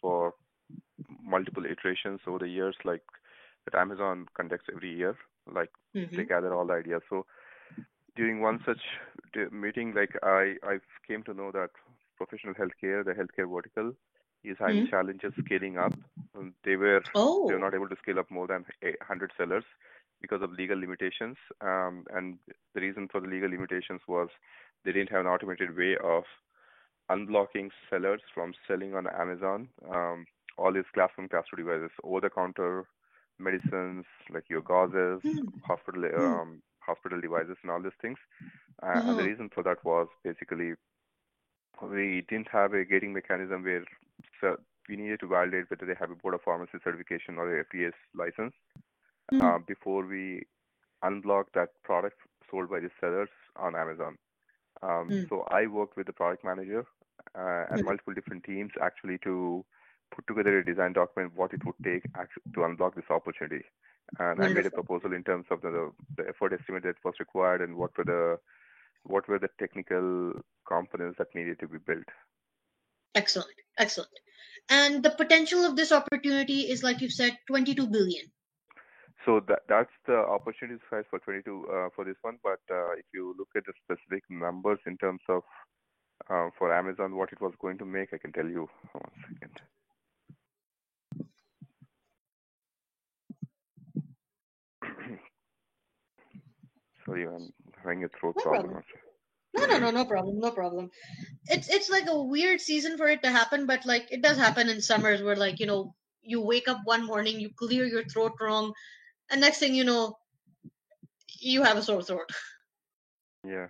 for multiple iterations over the years, like that Amazon conducts every year. Like they gather all the ideas. So during one such meeting, like I came to know that professional healthcare, the healthcare vertical, is having challenges scaling up. They were not able to scale up more than 100 sellers because of legal limitations. And the reason for the legal limitations was they didn't have an automated way of unblocking sellers from selling on Amazon. All these class 1, class 2 devices, over-the-counter medicines like your gauzes, hospital devices, and all these things. And the reason for that was basically we didn't have a gating mechanism where we needed to validate whether they have a Board of Pharmacy certification or a FDA's license before we unblock that product sold by the sellers on Amazon. So I worked with the product manager and multiple different teams actually to put together a design document what it would take to unblock this opportunity. And Wonderful. I made a proposal in terms of the effort estimate that was required and what were the technical components that needed to be built. Excellent. And the potential of this opportunity is, like you've said, 22 billion. So that's the opportunity size for 22 for this one. But if you look at the specific numbers in terms of for Amazon, what it was going to make, I can tell you. 1 second. Sorry, I'm having a throat problem. No problem. It's like a weird season for it to happen, but like it does happen in summers where, like, you wake up one morning, you clear your throat wrong, and next thing you know, you have a sore throat. Yeah.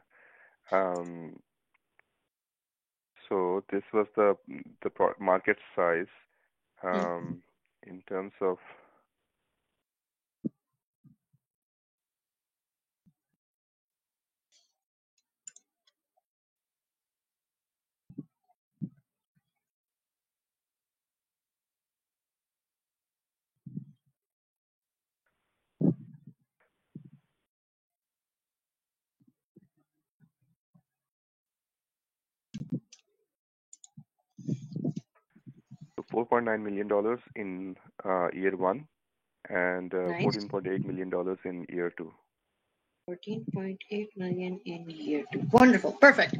So this was the market size in terms of $4.9 million in year 1 and $14.8 million in year 2. 14.8 million in year 2. Wonderful. Perfect.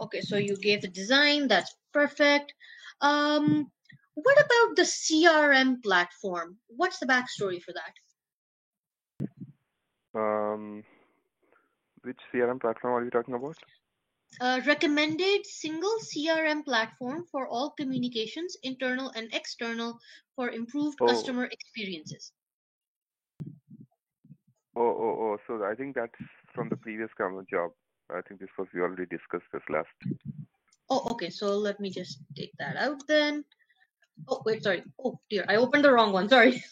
Okay, so you gave the design. That's perfect. What about the CRM platform? What's the backstory for that? Which CRM platform are you talking about? Recommended single CRM platform for all communications, internal and external, for improved customer experiences. So I think that's from the previous government job. I think we already discussed this last. Oh, okay. So let me just take that out then. Oh, wait, sorry. Oh, dear. I opened the wrong one. Sorry.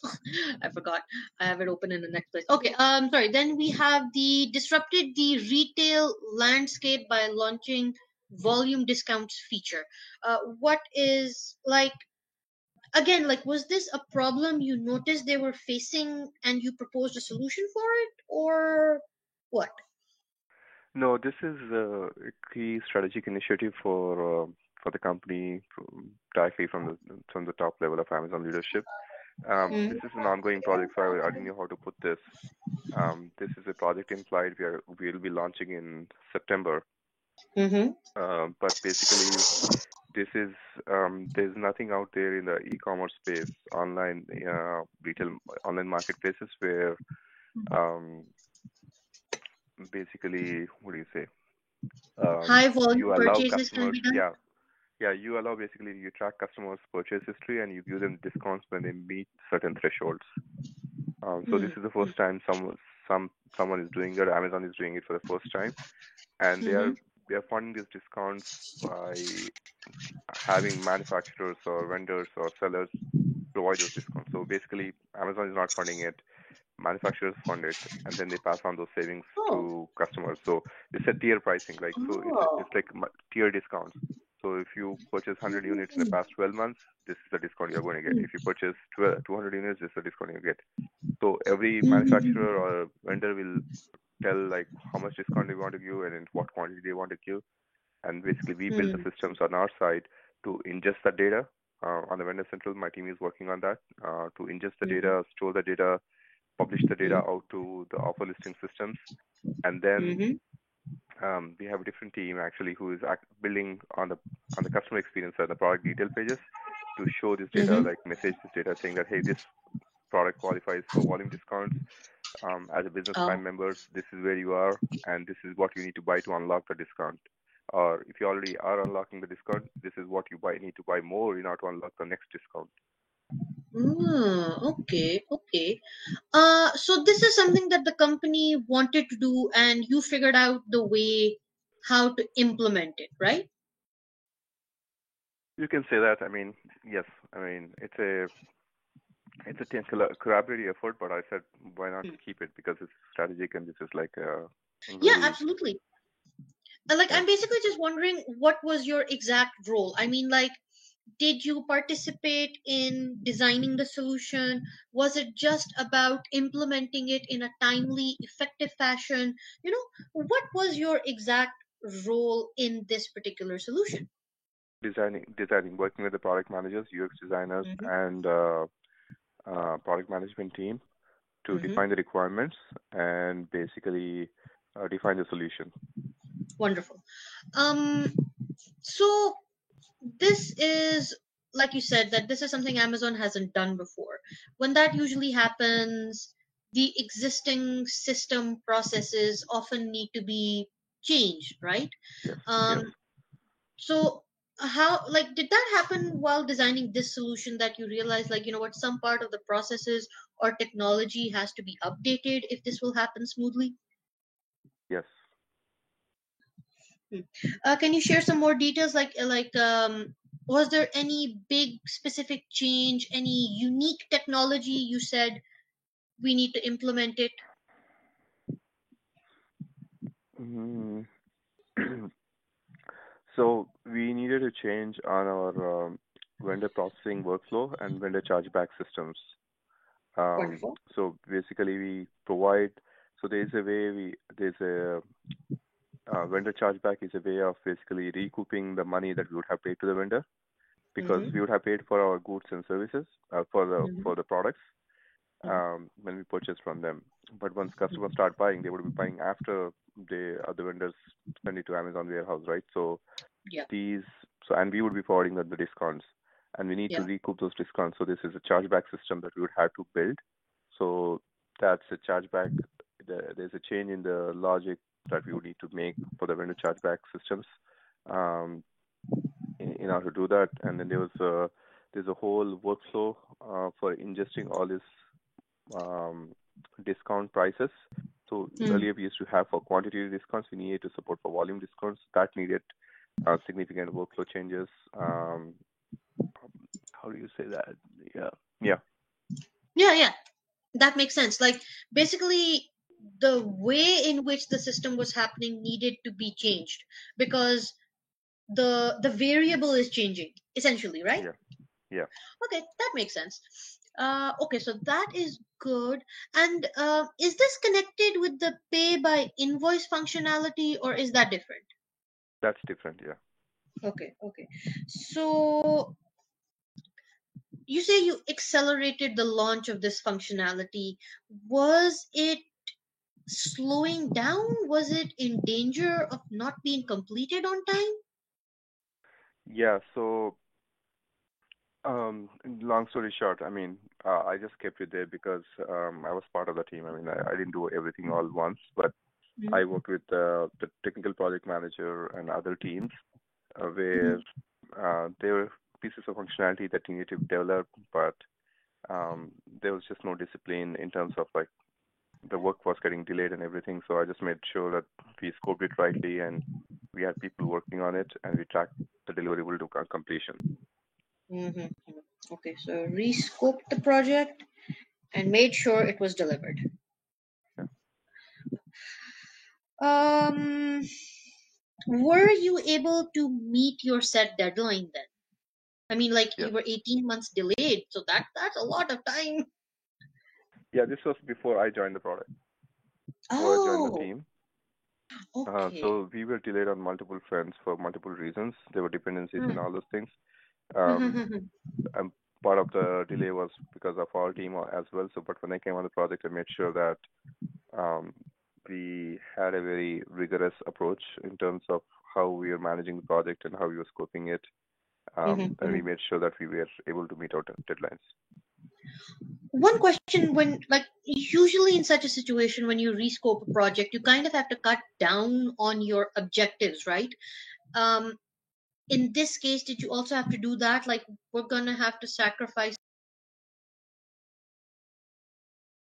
I forgot. I have it open in the next place. Okay. Sorry. Then we have disrupted the retail landscape by launching volume discounts feature. What is, like, again, like, was this a problem you noticed they were facing and you proposed a solution for it, or what? No, this is a key strategic initiative for the company directly from the top level of Amazon leadership. This is an ongoing project, so I didn't know how to put this. This is a project in flight. We'll be launching in September. But basically, this is there's nothing out there in the e-commerce space, online retail, online marketplaces where basically, what do you say? High volume purchases can be done. Yeah, you allow basically you track customers' purchase history and you give them discounts when they meet certain thresholds. So this is the first time someone is doing it. Amazon is doing it for the first time, and they are funding these discounts by having manufacturers or vendors or sellers provide those discounts. So basically, Amazon is not funding it. Manufacturers fund it, and then they pass on those savings to customers. So it's a tier pricing, like so it's like tier discounts. So if you purchase 100 units in the past 12 months, this is the discount you're going to get. If you purchase 200 units, this is the discount you get. So every manufacturer or vendor will tell like how much discount they want to give and in what quantity they want to give. and basically we build the systems on our side to ingest the data. On the Vendor Central, my team is working on that to ingest the data, store the data, publish the data out to the offer listing systems, and then we have a different team actually who is building on the customer experience and the product detail pages to show this data, like message this data saying that, hey, this product qualifies for volume discounts. As a business Prime members, this is where you are, and this is what you need to buy to unlock the discount. Or if you already are unlocking the discount, this is what you need to buy more in order to unlock the next discount. Okay. So this is something that the company wanted to do, and you figured out the way how to implement it, right? You can say that. I mean, yes. I mean, it's a collaborative effort, but I said, why not keep it, because it's strategic and this is like yeah, absolutely. Like, I'm basically just wondering, what was your exact role? I mean, like, did you participate in designing the solution? Was it just about implementing it in a timely, effective fashion? What was your exact role in this particular solution? Designing, working with the product managers, UX designers, and product management team to define the requirements and basically define the solution. Wonderful. So this is, like you said, that this is something Amazon hasn't done before. When that usually happens, the existing system processes often need to be changed, right? Yes. So how, like, did that happen while designing this solution, that you realized, like, what, some part of the processes or technology has to be updated if this will happen smoothly? Yes. Can you share some more details, was there any big specific change, any unique technology you said we need to implement it? So we needed to change on our vendor processing workflow and vendor chargeback systems. Wonderful. So basically we provide, so there's a vendor chargeback is a way of basically recouping the money that we would have paid to the vendor, because we would have paid for our goods and services for the products when we purchase from them. But once customers start buying, they would be buying after the other vendors send it to Amazon warehouse, right? So and we would be forwarding the discounts, and we need to recoup those discounts. So this is a chargeback system that we would have to build. So that's a chargeback. There's a change in the logic that we would need to make for the vendor chargeback systems in order to do that. And then there's a whole workflow for ingesting all these discount prices. So earlier we used to have for quantity discounts, we needed to support for volume discounts. That needed significant workflow changes. How do you say that? Yeah. That makes sense. Like, basically, the way in which the system was happening needed to be changed, because the variable is changing essentially, right? Yeah. Okay, that makes sense. Okay, so that is good. And is this connected with the pay by invoice functionality, or is that different? That's different, yeah. Okay. So you say you accelerated the launch of this functionality. Was it slowing down? Was it in danger of not being completed on time? Yeah, so long story short, I mean, I just kept it there because I was part of the team. I mean, I didn't do everything all once, but I worked with the technical project manager and other teams where there were pieces of functionality that needed to be developed, but there was just no discipline in terms of like the work was getting delayed and everything. So I just made sure that we scoped it rightly and we had people working on it and we tracked the deliverable to completion. Okay, so rescoped the project and made sure it was delivered. Were you able to meet your set deadline then? I mean, like, you were 18 months delayed, so that's a lot of time. Yeah, this was before I joined the product. Before I joined the team. Okay. So we were delayed on multiple fronts for multiple reasons. There were dependencies and all those things. Mm-hmm. And part of the delay was because of our team as well. So, but when I came on the project, I made sure that um, we had a very rigorous approach in terms of how we were managing the project and how we were scoping it. And we made sure that we were able to meet our deadlines. One question: when, like, usually in such a situation, when you rescope a project, you kind of have to cut down on your objectives, right? In this case, did you also have to do that? Like, we're gonna have to sacrifice